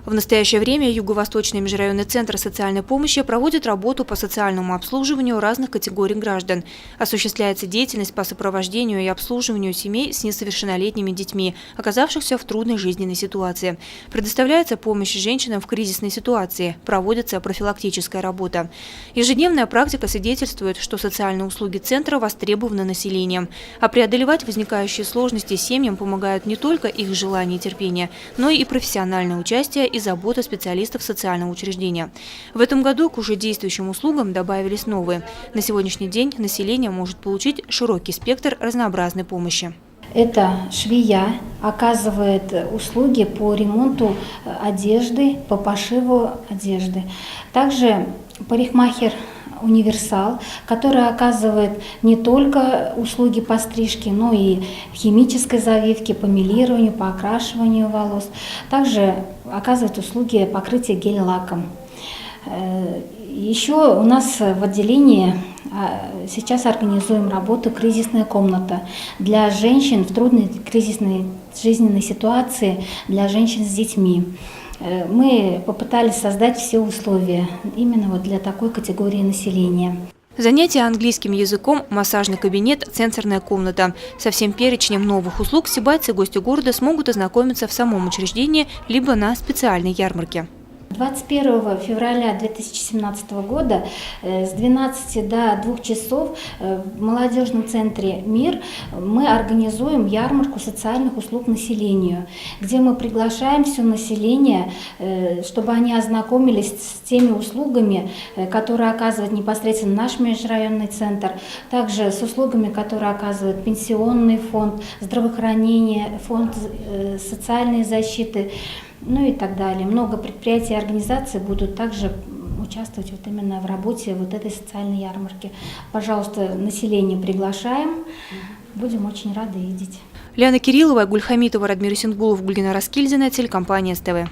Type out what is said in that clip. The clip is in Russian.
В настоящее время Юго-Восточный межрайонный центр социальной помощи проводит работу по социальному обслуживанию разных категорий граждан. Осуществляется деятельность по сопровождению и обслуживанию семей с несовершеннолетними детьми, оказавшихся в трудной жизненной ситуации. Предоставляется помощь женщинам в кризисной ситуации, проводится профилактическая работа. Ежедневная практика свидетельствует, что социальные услуги центра востребованы населением. А преодолевать возникающие сложности семьям помогают не только их желание и терпение, но и профессиональное участие и забота специалистов социального учреждения. В этом году к уже действующим услугам добавились новые. На сегодняшний день население может получить широкий спектр разнообразной помощи. Это швея, оказывает услуги по ремонту одежды, по пошиву одежды. Также парикмахер «Универсал», который оказывает не только услуги по стрижке, но и химической завивке, по мелированию, по окрашиванию волос. Также оказывает услуги покрытия гель-лаком. Еще у нас в отделении сейчас организуем работу «Кризисная комната» для женщин в трудной кризисной жизненной ситуации, для женщин с детьми. Мы попытались создать все условия именно для такой категории населения. Занятия английским языком, массажный кабинет, сенсорная комната. Со всем перечнем новых услуг сибайцы и гости города смогут ознакомиться в самом учреждении либо на специальной ярмарке. 21 февраля 2017 года с 12 до 2 часов в молодежном центре «Мир» мы организуем ярмарку социальных услуг населению, где мы приглашаем все население, чтобы они ознакомились с теми услугами, которые оказывает непосредственно наш межрайонный центр, также с услугами, которые оказывает пенсионный фонд, здравоохранение, фонд социальной защиты, ну и так далее. Много предприятий и организаций будут также участвовать вот именно в работе вот этой социальной ярмарки. Пожалуйста, население приглашаем. Будем очень рады видеть. Лиана Кириллова, Гульхамитова, Радмир Исенгулов, Гульгина Раскильдина, телекомпания СТВ.